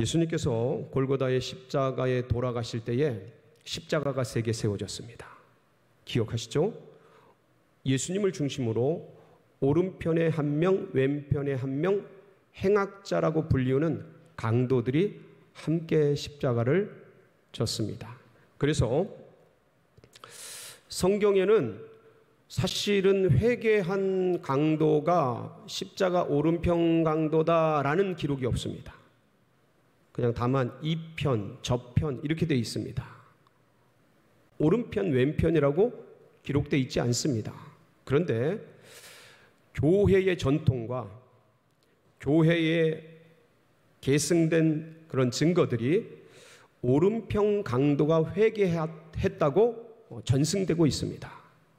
예수님께서 골고다의 십자가에 돌아가실 때에 십자가가 3개 세워졌습니다. 기억하시죠? 예수님을 중심으로 오른편에 한 명, 왼편에 한 명, 행악자라고 불리우는 강도들이 함께 십자가를 졌습니다. 그래서 성경에는 사실은 회개한 강도가 십자가 오른편 강도다라는 기록이 없습니다. 그냥 다만 이 편, 저 편 이렇게 되어 있습니다. 오른편, 왼편이라고 기록되어 있지 않습니다. 그런데 교회의 전통과 교회에 계승된 그런 증거들이 오른편 강도가 회개했다고 전승되고 있습니다.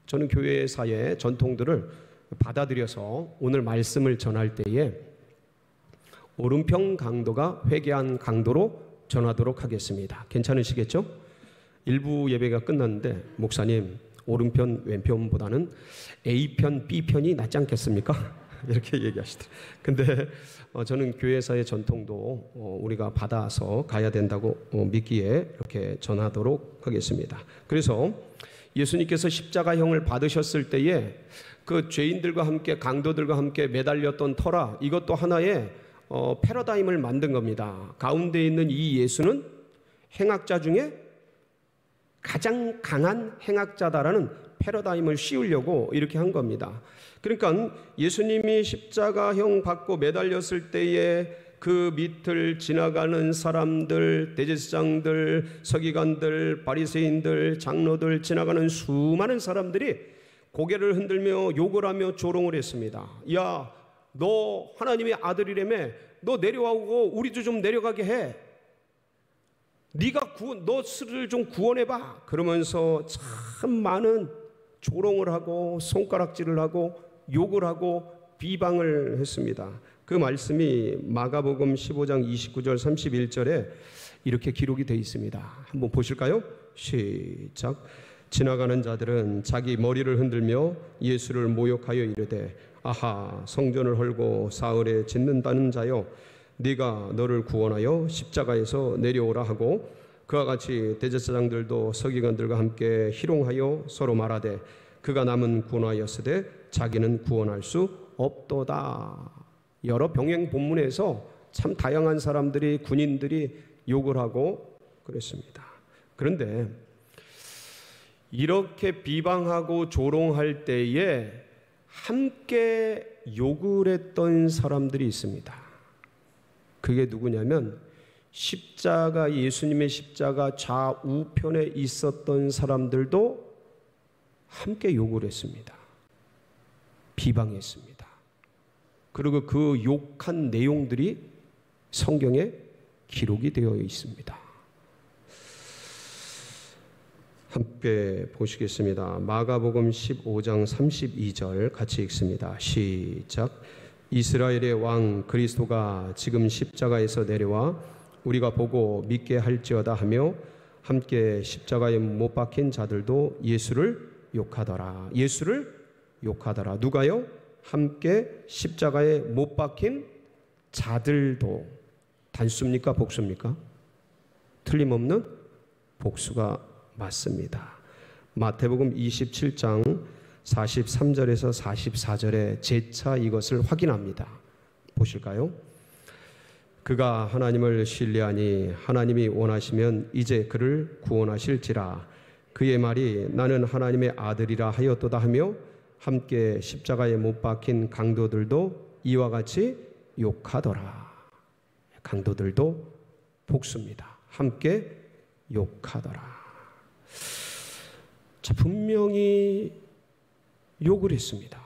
저는 교회사의 전통들을 받아들여서 오늘 말씀을 전할 때에 오른편 강도가 회개한 강도로 전하도록 하겠습니다. 괜찮으시겠죠? 일부 예배가 끝났는데 목사님 오른편 왼편보다는 A편 B편이 낫지 않겠습니까? 이렇게 얘기하시더라고요. 근데 저는 교회사의 전통도 우리가 받아서 가야 된다고 믿기에 이렇게 전하도록 하겠습니다. 그래서 예수님께서 십자가형을 받으셨을 때에 그 죄인들과 함께 강도들과 함께 매달렸던 터라, 이것도 하나의 패러다임을 만든 겁니다. 가운데 있는 이 예수는 행악자 중에 가장 강한 행악자다라는 패러다임을 씌우려고 이렇게 한 겁니다. 그러니까 예수님이 십자가형 받고 매달렸을 때에 그 밑을 지나가는 사람들, 대제사장들, 서기관들, 바리새인들, 장로들, 지나가는 수많은 사람들이 고개를 흔들며 욕을 하며 조롱을 했습니다. 야, 너 하나님의 아들이라며, 너 내려오고 우리도 좀 내려가게 해. 네가 너를 좀 구원해봐. 그러면서 참 많은 조롱을 하고 손가락질을 하고 욕을 하고 비방을 했습니다. 그 말씀이 마가복음 15장 29절 31절에 이렇게 기록이 되어 있습니다. 한번 보실까요? 시작. 지나가는 자들은 자기 머리를 흔들며 예수를 모욕하여 이르되 아하, 성전을 헐고 사흘에 짓는다는 자여, 네가 너를 구원하여 십자가에서 내려오라 하고, 그와 같이 대제사장들도 서기관들과 함께 희롱하여 서로 말하되 그가 남은 구원하였으되 자기는 구원할 수 없도다. 여러 병행 본문에서 참 다양한 사람들이, 군인들이 욕을 하고 그랬습니다. 그런데 이렇게 비방하고 조롱할 때에 함께 욕을 했던 사람들이 있습니다. 그게 누구냐면 십자가, 예수님의 십자가 좌우편에 있었던 사람들도 함께 욕을 했습니다. 비방했습니다. 그리고 그 욕한 내용들이 성경에 기록이 되어 있습니다. 함께 보시겠습니다. 마가복음 15장 32절 같이 읽습니다. 시작. 이스라엘의 왕 그리스도가 지금 십자가에서 내려와 우리가 보고 믿게 할지어다 하며 함께 십자가에 못 박힌 자들도 예수를 욕하더라. 예수를 욕하더라. 누가요? 함께 십자가에 못 박힌 자들도. 단수입니까? 복수입니까? 틀림없는 복수가 맞습니다. 마태복음 27장 43절에서 44절에 재차 이것을 확인합니다. 보실까요? 그가 하나님을 신뢰하니 하나님이 원하시면 이제 그를 구원하실지라. 그의 말이 나는 하나님의 아들이라 하였도다 하며 함께 십자가에 못 박힌 강도들도 이와 같이 욕하더라. 강도들도 복수입니다. 함께 욕하더라. 자, 분명히 욕을 했습니다.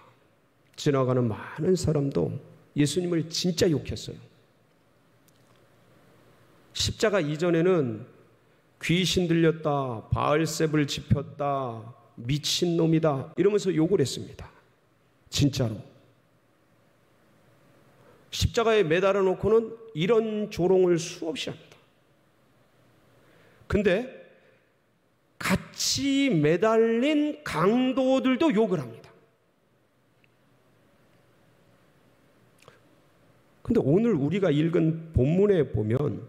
지나가는 많은 사람도 예수님을 진짜 욕했어요. 십자가 이전에는 귀신 들렸다, 바알셉을 짚었다, 미친놈이다 이러면서 욕을 했습니다. 진짜로. 십자가에 매달아 놓고는 이런 조롱을 수없이 합니다. 근데 같이 매달린 강도들도 욕을 합니다. 근데 오늘 우리가 읽은 본문에 보면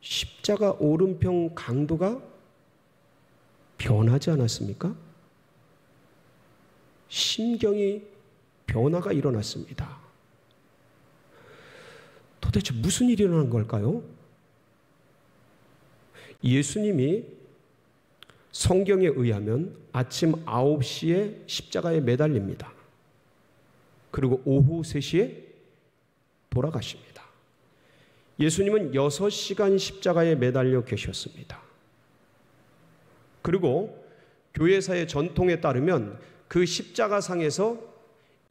십자가 오른편 강도가 변하지 않았습니까? 심경이 변화가 일어났습니다. 도대체 무슨 일이 일어난 걸까요? 예수님이 성경에 의하면 아침 9시에 십자가에 매달립니다. 그리고 오후 3시에 돌아가십니다. 예수님은 6시간 십자가에 매달려 계셨습니다. 그리고 교회사의 전통에 따르면 그 십자가상에서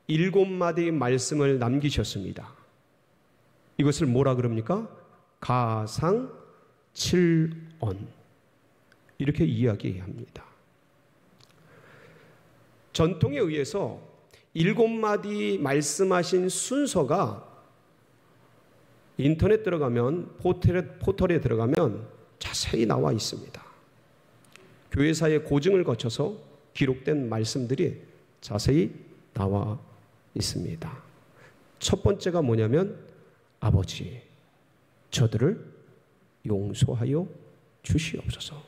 7마디의 말씀을 남기셨습니다. 이것을 뭐라 그럽니까? 가상칠언, 이렇게 이야기합니다. 전통에 의해서 7마디 말씀하신 순서가 인터넷 들어가면, 포털에 들어가면 자세히 나와 있습니다. 교회사의 고증을 거쳐서 기록된 말씀들이 자세히 나와 있습니다. 첫 번째가 뭐냐면, 아버지, 저들을 용서하여 주시옵소서.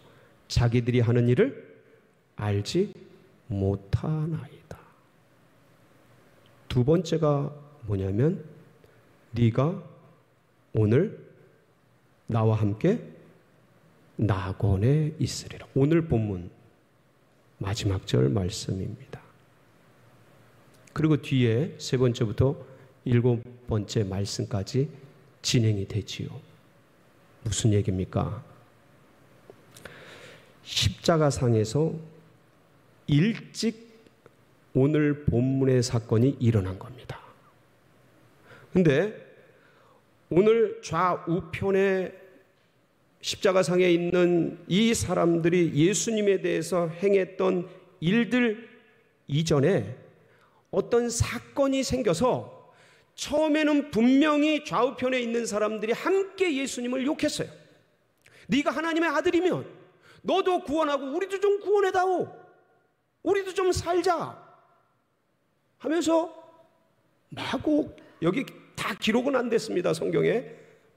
자기들이 하는 일을 알지 못하나이다. 두 번째가 뭐냐면, 네가 오늘 나와 함께 낙원에 있으리라. 오늘 본문 마지막 절 말씀입니다. 그리고 뒤에 3번째부터 7번째 말씀까지 진행이 되지요. 무슨 얘기입니까? 십자가상에서 일찍 오늘 본문의 사건이 일어난 겁니다. 근데 오늘 좌우편에 십자가상에 있는 이 사람들이 예수님에 대해서 행했던 일들 이전에 어떤 사건이 생겨서 처음에는 분명히 좌우편에 있는 사람들이 함께 예수님을 욕했어요. 네가 하나님의 아들이면 너도 구원하고 우리도 좀 구원해다오, 우리도 좀 살자 하면서 마구, 여기 다 기록은 안 됐습니다. 성경에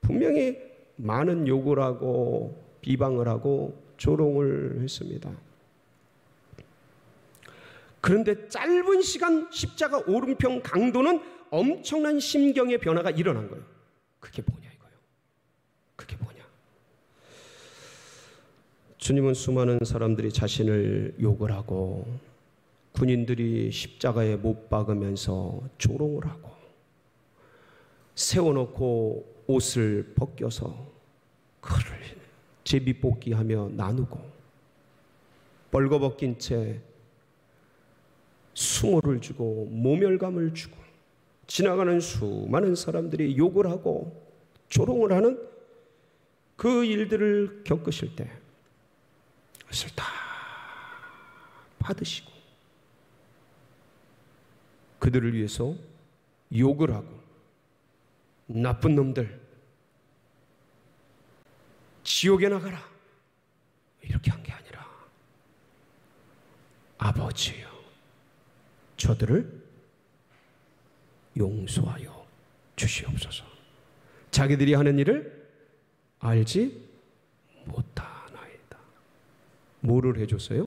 분명히 많은 욕을 하고 비방을 하고 조롱을 했습니다. 그런데 짧은 시간 십자가 오른편 강도는 엄청난 심경의 변화가 일어난 거예요. 그게 뭐냐 이거예요. 그게 뭐냐. 주님은 수많은 사람들이 자신을 욕을 하고 군인들이 십자가에 못 박으면서 조롱을 하고 세워놓고 옷을 벗겨서 그를 제비뽑기하며 나누고 벌거벗긴 채 수모를 주고 모멸감을 주고 지나가는 수많은 사람들이 욕을 하고 조롱을 하는 그 일들을 겪으실 때 그것을 다 받으시고 그들을 위해서 욕을 하고 나쁜 놈들 지옥에 나가라 이렇게 한 게 아니라 아버지요 저들을 용서하여 주시옵소서. 자기들이 하는 일을 알지 못하나이다. 뭐를 해줬어요?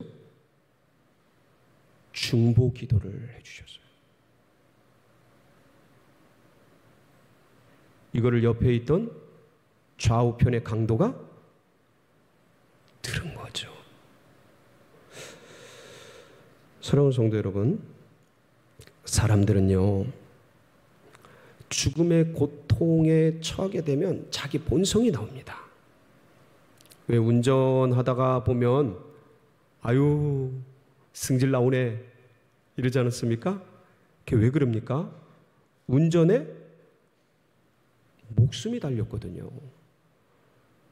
중보 기도를 해주셨어요. 이거를 옆에 있던 좌우편의 강도가 들은 거죠. 사랑하는 성도 여러분, 사람들은요 죽음의 고통에 처하게 되면 자기 본성이 나옵니다. 왜 운전하다가 보면 아유 승질 나오네 이러지 않았습니까? 그게 왜 그럽니까? 운전에 목숨이 달렸거든요.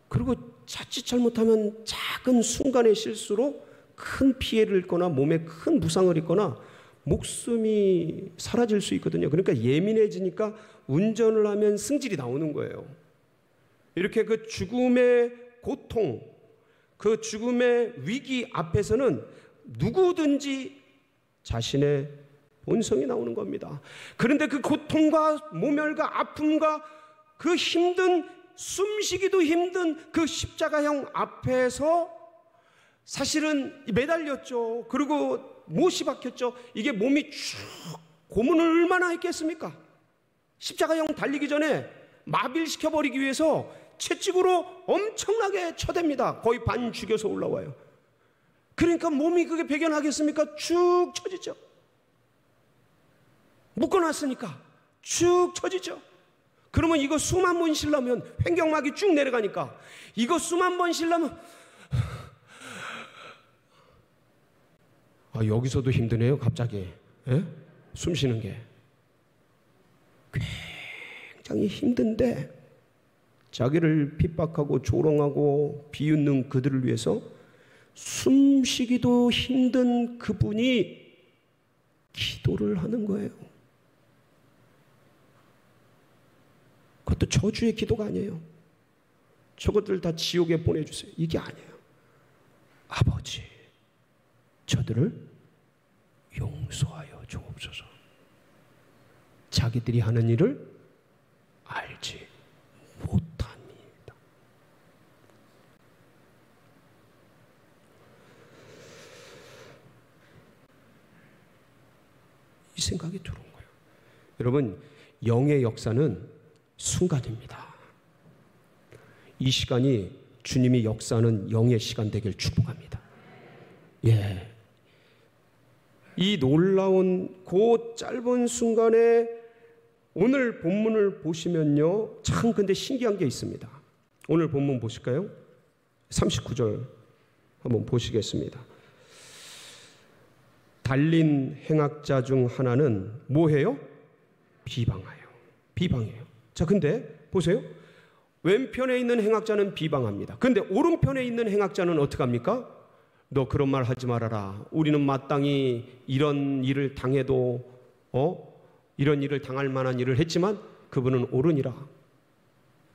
그리고 자칫 잘못하면 작은 순간의 실수로 큰 피해를 입거나 몸에 큰 부상을 입거나 목숨이 사라질 수 있거든요. 그러니까 예민해지니까 운전을 하면 승질이 나오는 거예요. 이렇게 그 죽음의 고통, 그 죽음의 위기 앞에서는 누구든지 자신의 본성이 나오는 겁니다. 그런데 그 고통과 모멸과 아픔과 그 힘든 숨쉬기도 힘든 그 십자가형 앞에서 사실은 매달렸죠. 그리고 못이 박혔죠. 이게 몸이 쭉 고문을 얼마나 했겠습니까? 십자가형 달리기 전에 마비시켜버리기 위해서 채찍으로 엄청나게 쳐댑니다. 거의 반 죽여서 올라와요. 그러니까 몸이 그게 배견하겠습니까? 쭉 처지죠. 묶어놨으니까 쭉 처지죠. 그러면 이거 숨 한 번 쉬려면 횡격막이 쭉 내려가니까 이거 숨 한 번 쉬려면 여기서도 힘드네요. 갑자기 숨 쉬는 게 굉장히 힘든데 자기를 핍박하고 조롱하고 비웃는 그들을 위해서 숨쉬기도 힘든 그분이 기도를 하는 거예요. 그것도 저주의 기도가 아니에요. 저것들 다 지옥에 보내주세요. 이게 아니에요. 아버지, 저들을 용서하여 주옵소서. 자기들이 하는 일을 알지 못합니다. 이 생각이 들어온 거예요. 여러분, 영의 역사는 순간입니다. 이 시간이 주님이 역사하는 영의 시간 되길 축복합니다. 예. 이 놀라운 그 짧은 순간에 오늘 본문을 보시면요, 참 근데 신기한 게 있습니다. 오늘 본문 보실까요? 39절 한번 보시겠습니다. 달린 행악자 중 하나는 뭐해요? 비방해요. 자, 근데 보세요. 왼편에 있는 행악자는 비방합니다. 근데 오른편에 있는 행악자는 어떻게 합니까? 너 그런 말 하지 말아라. 우리는 마땅히 이런 일을 당해도 이런 일을 당할 만한 일을 했지만 그분은 옳으니라.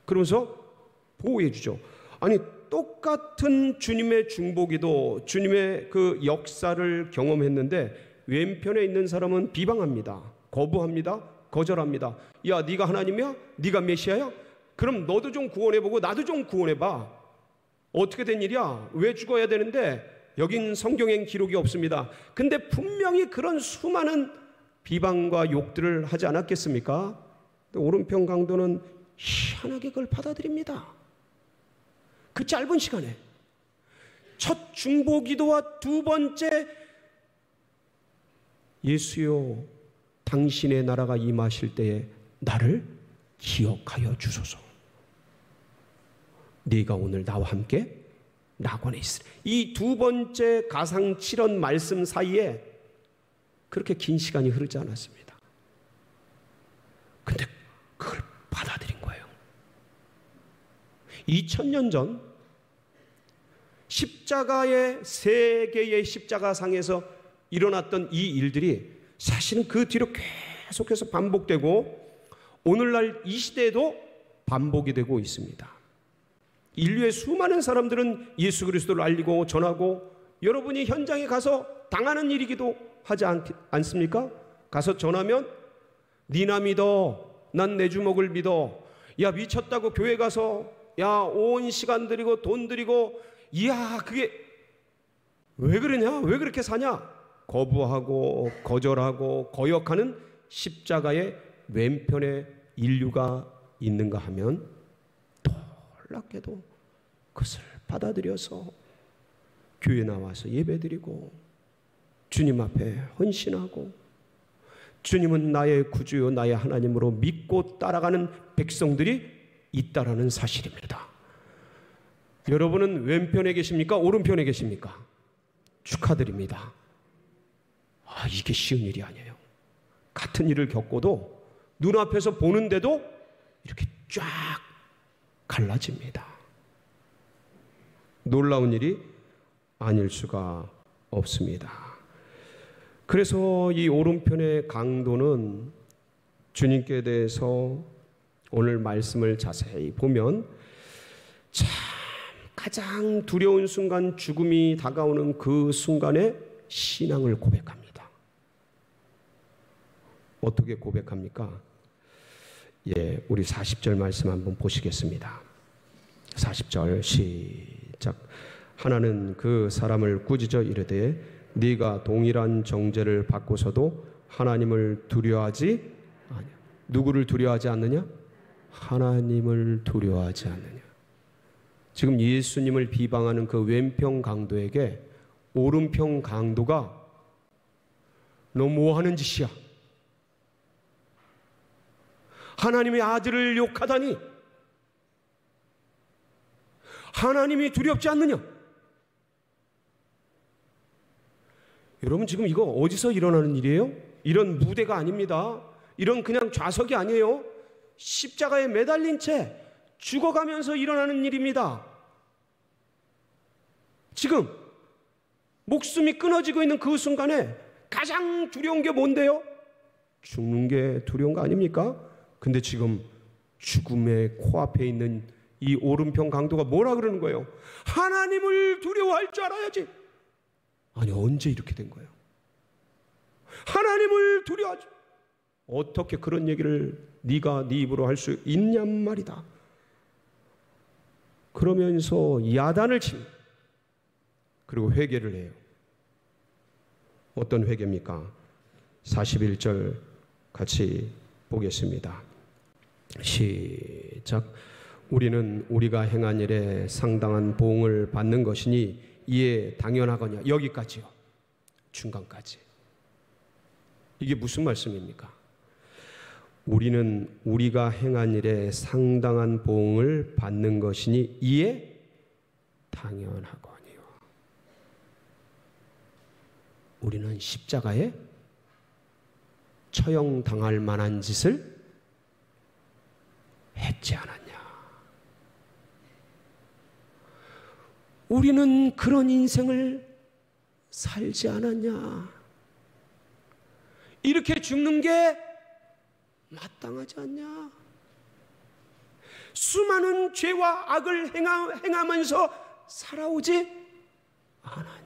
그러면서 보호해 주죠. 아니, 똑같은 주님의 중보기도, 주님의 그 역사를 경험했는데 왼편에 있는 사람은 비방합니다. 거부합니다. 거절합니다. 야, 네가 하나님이야? 네가 메시아야? 그럼 너도 좀 구원해보고 나도 좀 구원해봐. 어떻게 된 일이야? 왜 죽어야 되는데? 여긴 성경엔 기록이 없습니다. 근데 분명히 그런 수많은 비방과 욕들을 하지 않았겠습니까? 오른편 강도는 희한하게 그걸 받아들입니다. 그 짧은 시간에 첫 중보기도와 두 번째 예수여 당신의 나라가 임하실 때에 나를 기억하여 주소서. 네가 오늘 나와 함께 낙원에 있으리. 이 두 번째 가상칠언 말씀 사이에 그렇게 긴 시간이 흐르지 않았습니다. 근데 그걸 받아들인 거예요. 2000년 전 십자가의 세계의 십자가상에서 일어났던 이 일들이 사실은 그 뒤로 계속해서 반복되고 오늘날 이 시대에도 반복이 되고 있습니다. 인류의 수많은 사람들은 예수 그리스도를 알리고 전하고, 여러분이 현장에 가서 당하는 일이기도 하지 않습니까? 가서 전하면 니나 믿어, 난 내 주먹을 믿어, 야 미쳤다고 교회 가서 야 온 시간 들이고 돈 들이고, 이야 그게 왜 그러냐, 왜 그렇게 사냐, 거부하고 거절하고 거역하는 십자가의 왼편에 인류가 있는가 하면 놀랍게도 그것을 받아들여서 교회 나와서 예배드리고 주님 앞에 헌신하고 주님은 나의 구주요 나의 하나님으로 믿고 따라가는 백성들이 있다라는 사실입니다. 여러분은 왼편에 계십니까? 오른편에 계십니까? 축하드립니다. 이게 쉬운 일이 아니에요. 같은 일을 겪고도 눈앞에서 보는데도 이렇게 쫙 갈라집니다. 놀라운 일이 아닐 수가 없습니다. 그래서 이 오른편의 강도는 주님께 대해서 오늘 말씀을 자세히 보면 참 가장 두려운 순간, 죽음이 다가오는 그 순간에 신앙을 고백합니다. 어떻게 고백합니까? 우리 40절 말씀 한번 보시겠습니다. 40절 시작. 하나는 그 사람을 꾸짖어 이르되 네가 동일한 정죄를 받고서도 하나님을 두려워하지 아니냐. 누구를 두려워하지 않느냐? 하나님을 두려워하지 않느냐. 지금 예수님을 비방하는 그 왼편 강도에게 오른편 강도가 너 뭐 하는 짓이야? 하나님의 아들을 욕하다니 하나님이 두렵지 않느냐? 여러분 지금 이거 어디서 일어나는 일이에요? 이런 무대가 아닙니다. 이런 그냥 좌석이 아니에요. 십자가에 매달린 채 죽어가면서 일어나는 일입니다. 지금 목숨이 끊어지고 있는 그 순간에 가장 두려운 게 뭔데요? 죽는 게 두려운 거 아닙니까? 근데 지금 죽음의 코앞에 있는 이 오른편 강도가 뭐라 그러는 거예요? 하나님을 두려워할 줄 알아야지. 아니 언제 이렇게 된 거예요? 하나님을 두려워하지. 어떻게 그런 얘기를 네가 네 입으로 할 수 있냔 말이다. 그러면서 야단을 칩니다. 그리고 회개를 해요. 어떤 회개입니까? 41절 같이 보겠습니다. 시작. 우리는 우리가 행한 일에 상당한 보응을 받는 것이니 이에 당연하거냐. 여기까지요. 중간까지. 이게 무슨 말씀입니까? 우리는 우리가 행한 일에 상당한 보응을 받는 것이니 이에 당연하거니와. 우리는 십자가에 처형당할 만한 짓을 했지 않았냐. 우리는 그런 인생을 살지 않았냐. 이렇게 죽는 게 마땅하지 않냐. 수많은 죄와 악을 행하면서 살아오지 않았냐.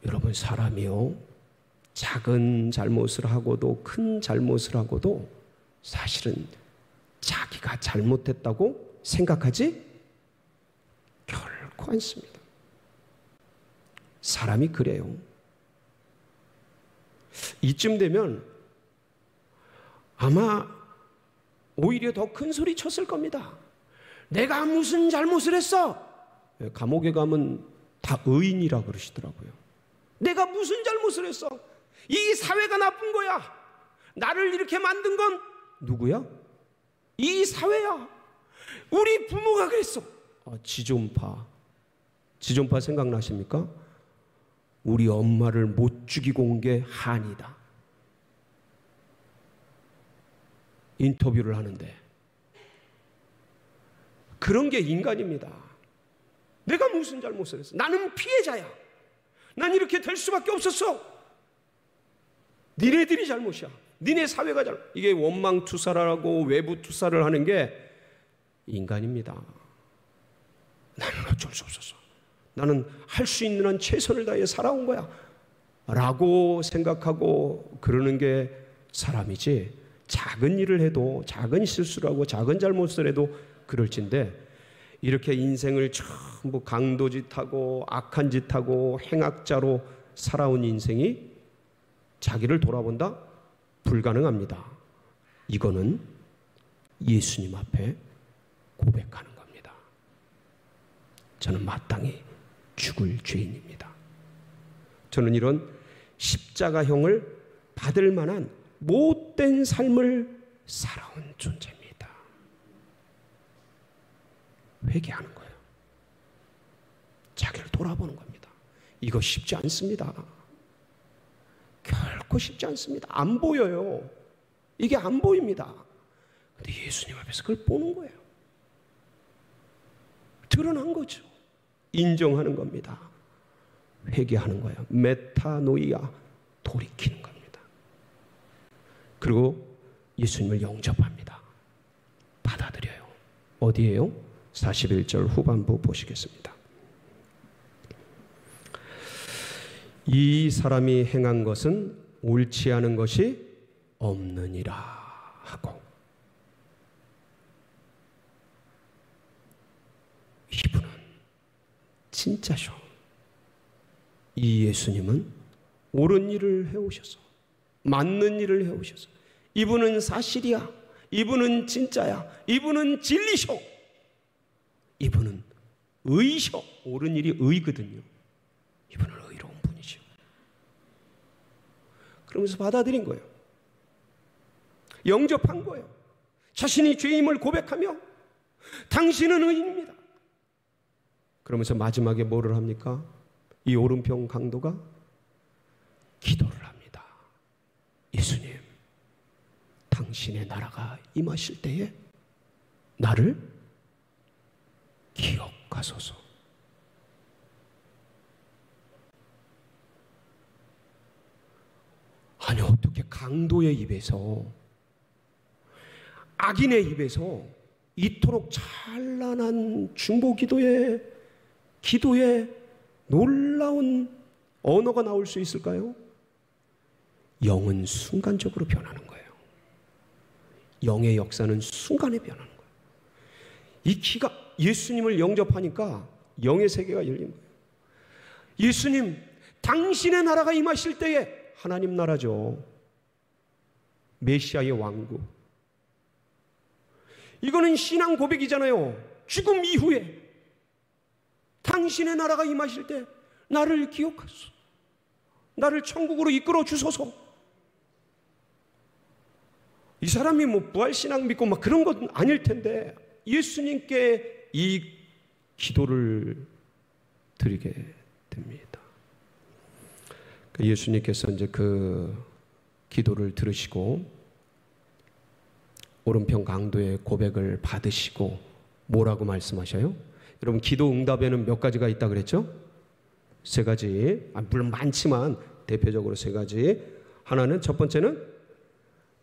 여러분 사람이요 작은 잘못을 하고도 큰 잘못을 하고도 사실은 자기가 잘못했다고 생각하지 결코 않습니다. 사람이 그래요. 이쯤 되면 아마 오히려 더 큰 소리 쳤을 겁니다. 내가 무슨 잘못을 했어? 감옥에 가면 다 의인이라 그러시더라고요. 내가 무슨 잘못을 했어? 이 사회가 나쁜 거야. 나를 이렇게 만든 건 누구야? 이 사회야. 우리 부모가 그랬어. 지존파 생각나십니까? 우리 엄마를 못 죽이고 온 게 한이다. 인터뷰를 하는데 그런 게 인간입니다. 내가 무슨 잘못을 했어? 나는 피해자야. 난 이렇게 될 수밖에 없었어. 니네들이 잘못이야. 니네 사회가 잘못. 이게 원망투사라고 외부투사를 하는 게 인간입니다. 나는 어쩔 수 없었어. 나는 할 수 있는 한 최선을 다해 살아온 거야 라고 생각하고 그러는 게 사람이지, 작은 일을 해도 작은 실수를 하고 작은 잘못을 해도 그럴진데 이렇게 인생을 전부 강도짓하고 악한 짓하고 행악자로 살아온 인생이 자기를 돌아본다? 불가능합니다. 이거는 예수님 앞에 고백하는 겁니다. 저는 마땅히 죽을 죄인입니다. 저는 이런 십자가형을 받을 만한 못된 삶을 살아온 존재입니다. 회개하는 거예요. 자기를 돌아보는 겁니다. 이거 쉽지 않습니다. 결코 쉽지 않습니다. 안 보여요. 이게 안 보입니다. 근데 예수님 앞에서 그걸 보는 거예요. 드러난 거죠. 인정하는 겁니다. 회개하는 거예요. 메타노이아, 돌이키는 겁니다. 그리고 예수님을 영접합니다. 받아들여요. 어디에요? 41절 후반부 보시겠습니다. 이 사람이 행한 것은 옳지 않은 것이 없느니라 하고, 진짜셔. 이 예수님은 옳은 일을 해오셔서, 맞는 일을 해오셔서, 이분은 사실이야, 이분은 진짜야, 이분은 진리셔, 이분은 의셔. 옳은 일이 의거든요. 이분은 의로운 분이죠. 그러면서 받아들인 거예요. 영접한 거예요. 자신이 죄임을 고백하며 당신은 의인입니다. 그러면서 마지막에 뭐를 합니까? 이 오른편 강도가 기도를 합니다. 예수님, 당신의 나라가 임하실 때에 나를 기억하소서. 아니, 어떻게 강도의 입에서, 악인의 입에서 이토록 찬란한 중보 기도의 놀라운 언어가 나올 수 있을까요? 영은 순간적으로 변하는 거예요. 영의 역사는 순간에 변하는 거예요. 이 키가 예수님을 영접하니까 영의 세계가 열린 거예요. 예수님, 당신의 나라가 임하실 때에, 하나님 나라죠. 메시아의 왕국. 이거는 신앙 고백이잖아요. 죽음 이후에 당신의 나라가 임하실 때 나를 기억하소서. 나를 천국으로 이끌어 주소서. 이 사람이 뭐 부활신앙 믿고 막 그런 건 아닐 텐데 예수님께 이 기도를 드리게 됩니다. 예수님께서 이제 그 기도를 들으시고 오른편 강도의 고백을 받으시고 뭐라고 말씀하셔요? 여러분, 기도 응답에는 몇 가지가 있다 그랬죠? 세 가지. 물론 많지만 대표적으로 세 가지. 하나는, 첫 번째는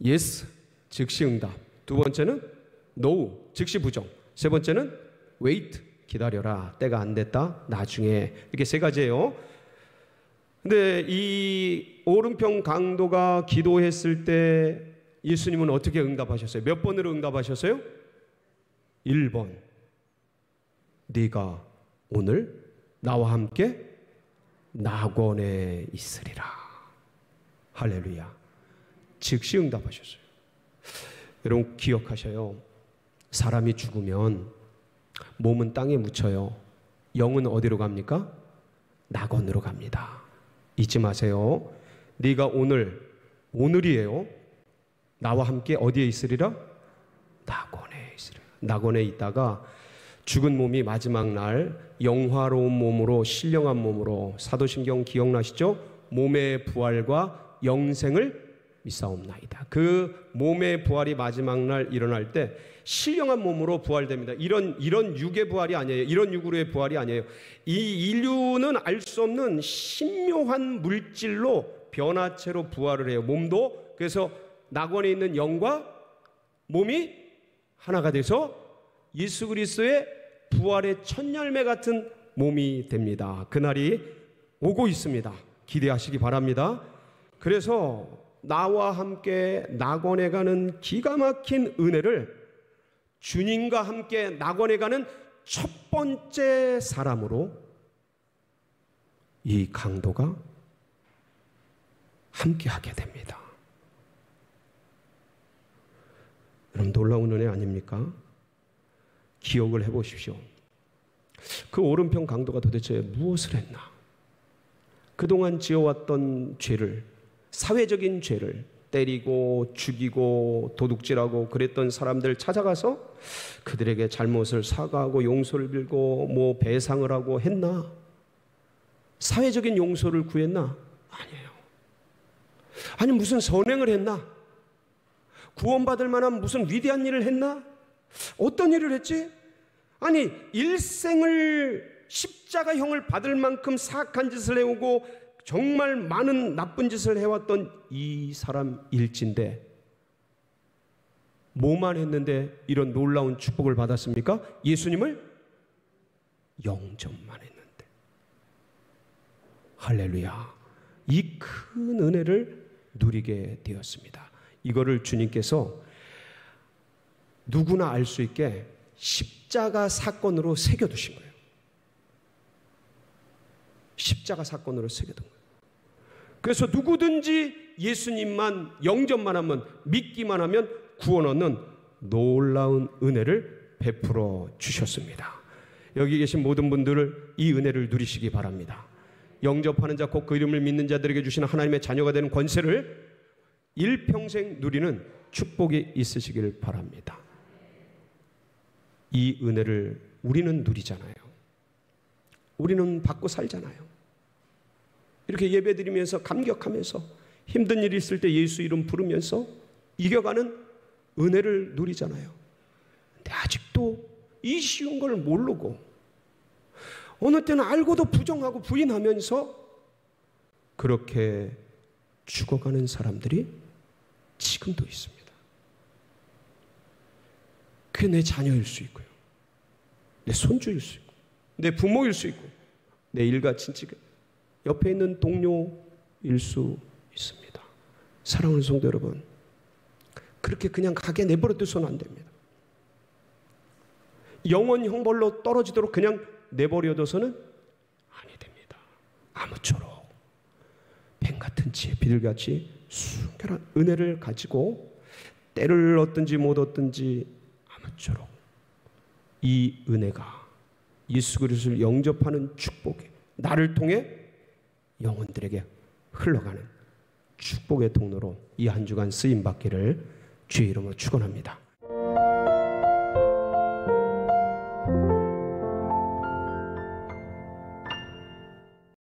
yes, 즉시 응답. 두 번째는 no, 즉시 부정. 세 번째는 wait, 기다려라. 때가 안 됐다, 나중에. 이렇게 세 가지예요. 근데 이 오른편 강도가 기도했을 때 예수님은 어떻게 응답하셨어요? 몇 번으로 응답하셨어요? 1번. 네가 오늘 나와 함께 낙원에 있으리라. 할렐루야. 즉시 응답하셨어요. 여러분 기억하셔요. 사람이 죽으면 몸은 땅에 묻혀요. 영은 어디로 갑니까? 낙원으로 갑니다. 잊지 마세요. 네가 오늘이에요. 나와 함께 어디에 있으리라? 낙원에 있으리라. 낙원에 있다가 죽은 몸이 마지막 날 영화로운 몸으로, 신령한 몸으로, 사도신경 기억나시죠? 몸의 부활과 영생을 믿사옵나이다. 그 몸의 부활이 마지막 날 일어날 때 신령한 몸으로 부활됩니다. 이런 육의 부활이 아니에요. 이런 육으로의 부활이 아니에요. 이 인류는 알 수 없는 신묘한 물질로 변화체로 부활을 해요. 몸도. 그래서 낙원에 있는 영과 몸이 하나가 돼서 예수 그리스도의 부활의 첫 열매 같은 몸이 됩니다. 그날이 오고 있습니다. 기대하시기 바랍니다. 그래서 나와 함께 낙원에 가는 기가 막힌 은혜를 주님과 함께 낙원에 가는 첫 번째 사람으로 이 강도가 함께 하게 됩니다. 여러분, 놀라운 은혜 아닙니까? 기억을 해보십시오. 그 오른편 강도가 도대체 무엇을 했나? 그동안 지어왔던 죄를, 사회적인 죄를, 때리고 죽이고 도둑질하고 그랬던 사람들 찾아가서 그들에게 잘못을 사과하고 용서를 빌고 뭐 배상을 하고 했나? 사회적인 용서를 구했나? 아니에요. 아니, 무슨 선행을 했나? 구원받을 만한 무슨 위대한 일을 했나? 어떤 일을 했지? 아니, 일생을 십자가형을 받을 만큼 사악한 짓을 해오고 정말 많은 나쁜 짓을 해왔던 이 사람 일진데 뭐만 했는데 이런 놀라운 축복을 받았습니까? 예수님을 영접만 했는데. 할렐루야. 이 큰 은혜를 누리게 되었습니다. 이거를 주님께서 누구나 알 수 있게 십자가 사건으로 새겨두신 거예요. 십자가 사건으로 쓰게 된 거예요. 그래서 누구든지 예수님만 영접만 하면, 믿기만 하면 구원 얻는 놀라운 은혜를 베풀어 주셨습니다. 여기 계신 모든 분들을 이 은혜를 누리시기 바랍니다. 영접하는 자, 곧 그 이름을 믿는 자들에게 주시는 하나님의 자녀가 되는 권세를 일평생 누리는 축복이 있으시길 바랍니다. 이 은혜를 우리는 누리잖아요. 우리는 받고 살잖아요. 이렇게 예배드리면서 감격하면서 힘든 일이 있을 때 예수 이름 부르면서 이겨가는 은혜를 누리잖아요. 근데 아직도 이 쉬운 걸 모르고 어느 때는 알고도 부정하고 부인하면서 그렇게 죽어가는 사람들이 지금도 있습니다. 그게 내 자녀일 수 있고요, 내 손주일 수 있고, 내 부모일 수 있고, 내 일가 친척, 옆에 있는 동료일 수 있습니다. 사랑하는 성도 여러분, 그렇게 그냥 가게 내버려 두서는 안 됩니다. 영원 형벌로 떨어지도록 그냥 내버려둬서는 아니 됩니다. 아무쪼록 뱀같은 지혜, 비둘기같이 순결한 은혜를 가지고 때를 얻든지 못 얻든지 아무쪼록 이 은혜가 예수 그리스도를 영접하는 축복이 나를 통해 영혼들에게 흘러가는 축복의 통로로 이 한 주간 쓰임받기를 주의 이름으로 축원합니다.